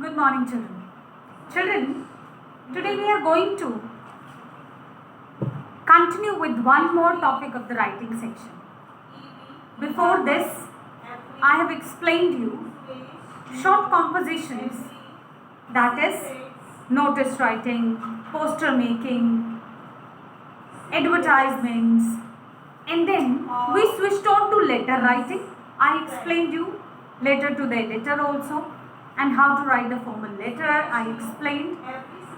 Good morning, children. Children, today we are going to continue with one more topic of the writing section. Before this, I have explained you short compositions, that is notice writing, poster making, advertisements, and then we switched on to letter writing. I explained you letter to the editor also, and how to write the formal letter I explained.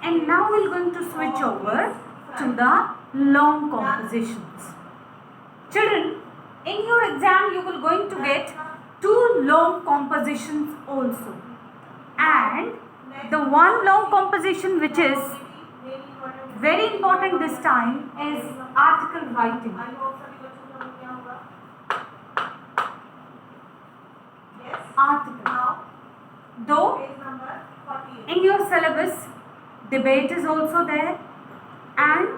And now we're going to switch over to the long compositions. Children, in your exam you will going to get two long compositions also. And the one long composition which is very important this time is article writing. Article. Though in your syllabus debate is also there and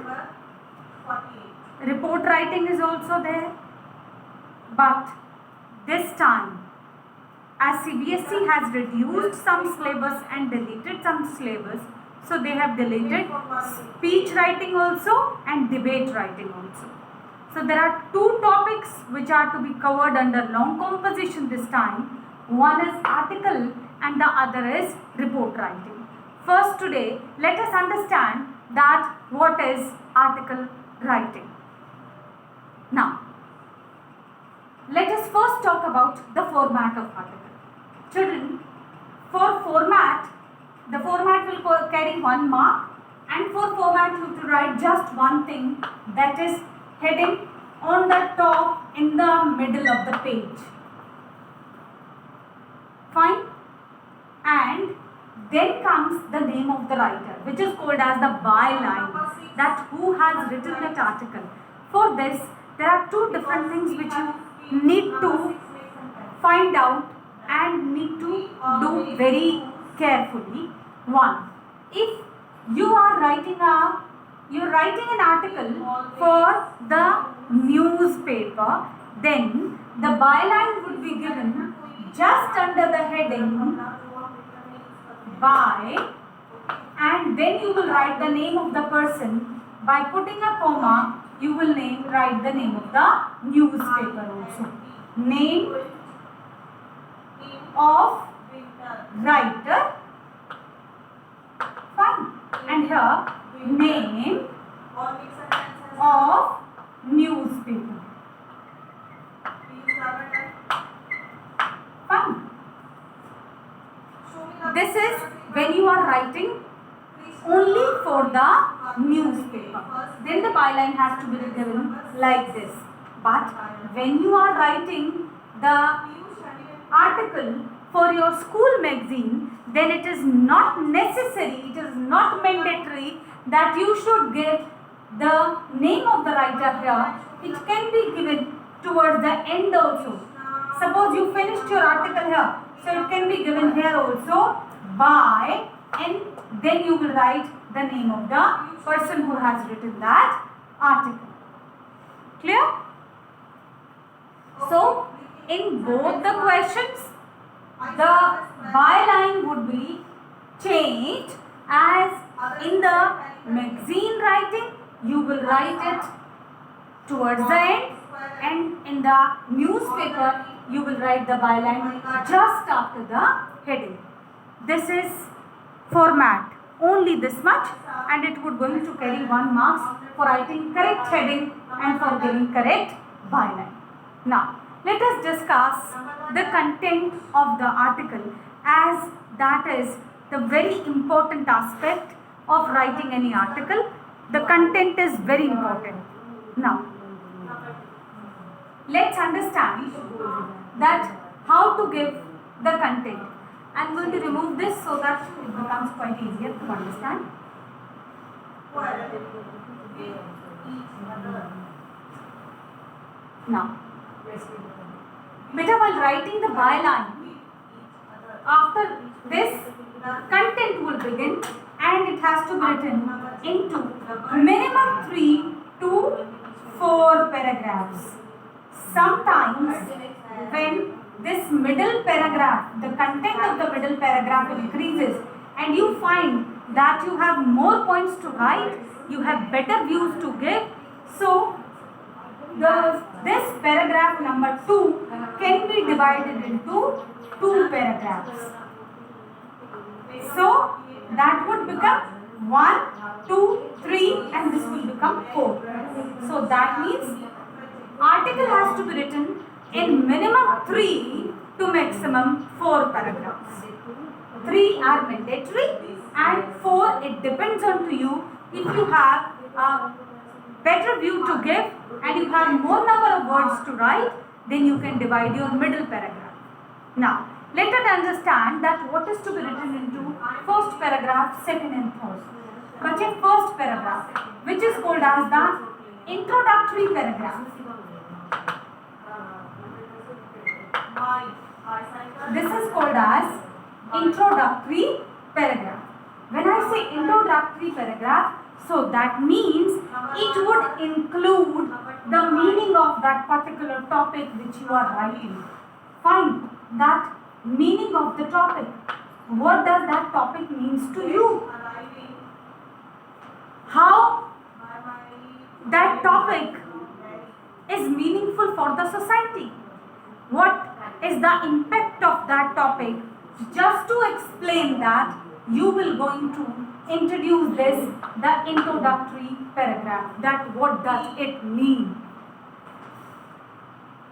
report writing is also there, but this time as CBSE has reduced some syllabus and deleted some syllabus, so they have deleted speech writing also and debate writing also. So there are two topics which are to be covered under long composition this time. One is article and the other is report writing. First today, let us understand that what is article writing. Now, let us first talk about the format of article. Children, for format, the format will carry 1 mark, and for format you have to write just one thing, that is heading on the top in the middle of the page. Fine? And then comes the name of the writer, which is called as the byline, that who has written that article. For this, there are two different things which you need to find out and need to do very carefully. One, if you are writing an article for the newspaper, then the byline would be given just under the heading by, and then you will write the name of the person. By putting a comma, you will write the name of the newspaper also. Name of writer. Fine. And here, name of newspaper. Fine. This is when you are writing only for the newspaper. Then the byline has to be given like this. But when you are writing the article for your school magazine, then it is not necessary, it is not mandatory that you should give the name of the writer here. It can be given towards the end also. Suppose you finished your article here, so it can be given here also by, and then you will write the name of the person who has written that article. Clear? So, in both the questions, the byline would be changed, as in the magazine writing, you will write it towards the end, and in the newspaper, you will write the byline just after the heading. This is format, only this much, and it would going to carry 1 marks for writing correct heading and for giving correct byline. Now, let us discuss the content of the article, as that is the very important aspect of writing any article. The content is very important. Now, let's understand that how to give the content. I am going to remove this so that it becomes quite easier to understand. Now, beta, while writing the byline, after this content will begin, and it has to be written into minimum 3 to 4 paragraphs. Sometimes when this middle paragraph, the content of the middle paragraph increases, and you find that you have more points to write, you have better views to give. So this paragraph number 2 can be divided into 2 paragraphs. So that would become 1, 2, 3, and this will become 4. So that means article has to be written in minimum 3 to maximum 4 paragraphs. 3 are mandatory and 4 it depends on to you. If you have a better view to give and you have more number of words to write, then you can divide your middle paragraph. Now, let us understand that what is to be written into first paragraph, second and third. But in first paragraph, which is called as the introductory paragraph. This is called as introductory paragraph. When I say introductory paragraph, so that means it would include the meaning of that particular topic which you are writing. Find that meaning of the topic. What does that topic means to you? How that topic is meaningful for the society. What is the impact of that topic? Just to explain that, you will going to introduce this, the introductory paragraph. That what does it mean?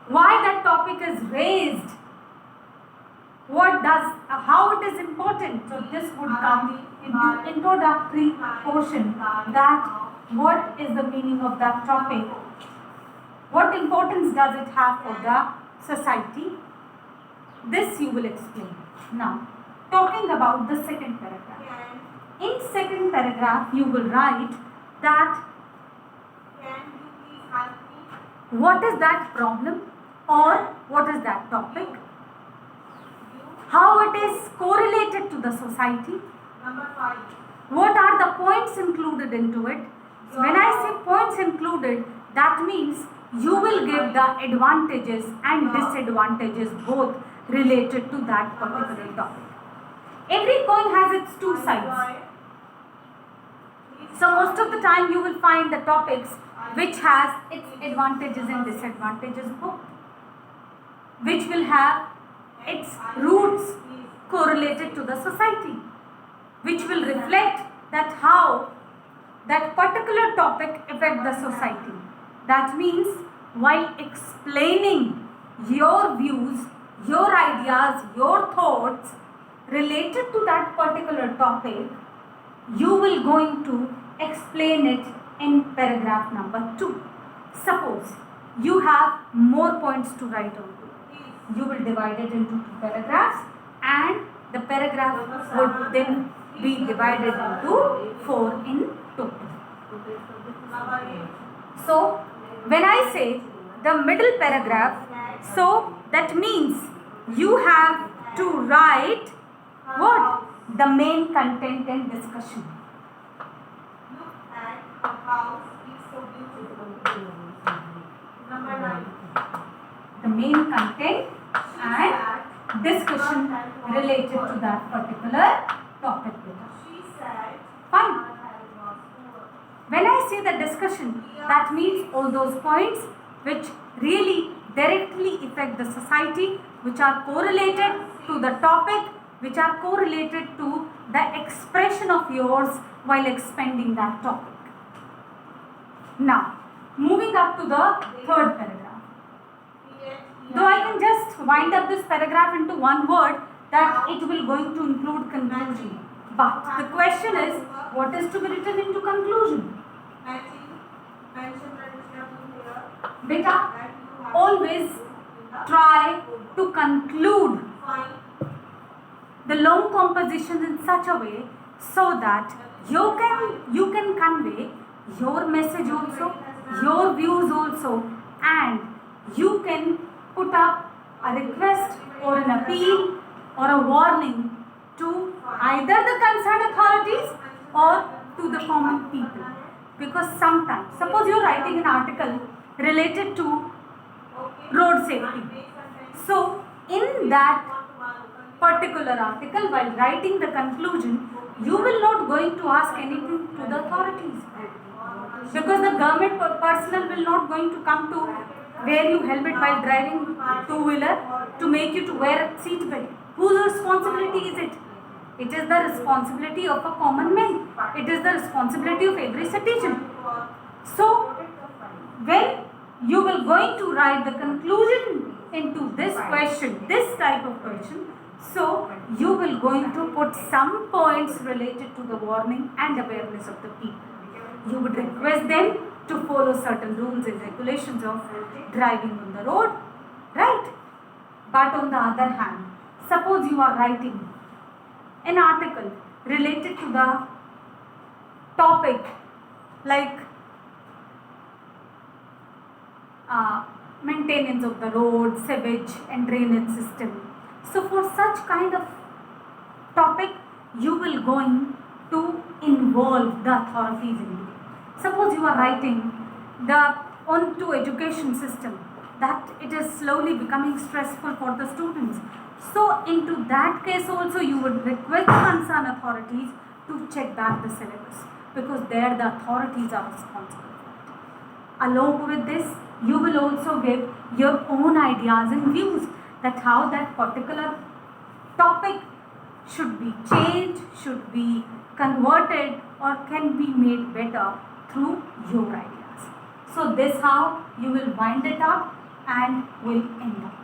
Why that topic is raised? How it is important? So this would come in the introductory portion. That what is the meaning of that topic? What importance does it have for the society? This you will explain. Now, talking about the second paragraph. In second paragraph, you will write that what is that problem or what is that topic? How it is correlated to the society? What are the points included into it? When I say points included, that means you will give the advantages and disadvantages both related to that particular topic. Every coin has its two sides. So most of the time you will find the topics which has its advantages and disadvantages both, which will have its roots correlated to the society, which will reflect that how that particular topic affect the society. That means while explaining your views, your ideas, your thoughts related to that particular topic, you will going to explain it in paragraph number 2. Suppose you have more points to write on. You will divide it into 2 paragraphs and the paragraph would then be divided into 4 in total. So, when I say the middle paragraph, so that means you have to write what? The main content and discussion. Look at the house, it's so beautiful. Number 9. The main content and discussion related to that particular topic. She said, Fine. When I say the discussion, that means all those points which really directly affect the society, which are correlated to the topic, which are correlated to the expression of yours while expanding that topic. Now, moving up to the third paragraph. Though I can just wind up this paragraph into one word, that it will going to include conclusion. But the question is, what is to be written into conclusion? Beta, always try to conclude the long composition in such a way so that you can convey your message also, your views also, and you can put up a request or an appeal or a warning to either the concerned authorities or to the common people. Because sometimes, suppose you are writing an article related to road safety. So, in that particular article, while writing the conclusion, you will not going to ask anything to the authorities, because the government personnel will not going to come to wear you helmet while driving two-wheeler to make you to wear a seat belt. Whose responsibility is it? It is the responsibility of a common man. It is the responsibility of every citizen. So, when you will going to write the conclusion into this question, this type of question, so you will going to put some points related to the warning and awareness of the people. You would request them to follow certain rules and regulations of driving on the road, right? But on the other hand, suppose you are writing an article related to the topic like maintenance of the road, sewage and drainage system. So for such kind of topic, you will going to involve the authorities in it. Suppose you are writing the onto education system, that it is slowly becoming stressful for the students. So into that case also you would request the concerned authorities to check back the syllabus, because there the authorities are responsible. Along with this, you will also give your own ideas and views that how that particular topic should be changed, should be converted, or can be made better through your ideas. So this how you will wind it up and will end up.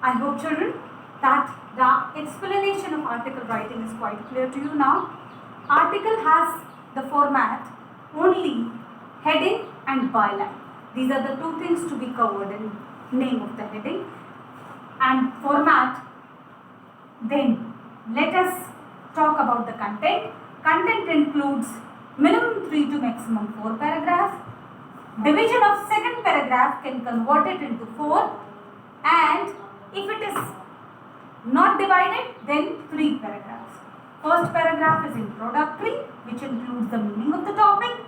I hope, children, that the explanation of article writing is quite clear to you now. Article has the format only heading and byline. These are the two things to be covered in name of the heading and format. Then let us talk about the content. Content includes minimum 3 to maximum 4 paragraphs. Division of second paragraph can convert it into 4, and if it is not divided, then 3 paragraphs. First paragraph is introductory, which includes the meaning of the topic.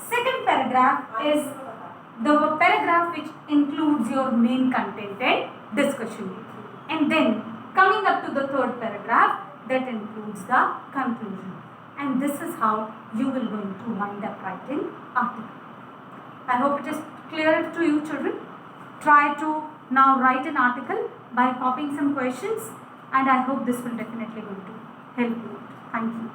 Second paragraph is the paragraph which includes your main content and discussion. And then coming up to the third paragraph, that includes the conclusion. And this is how you will going to wind up writing article. I hope it is clear to you, children. Try to now write an article by copying some questions, and I hope this will definitely going to help you. Thank you.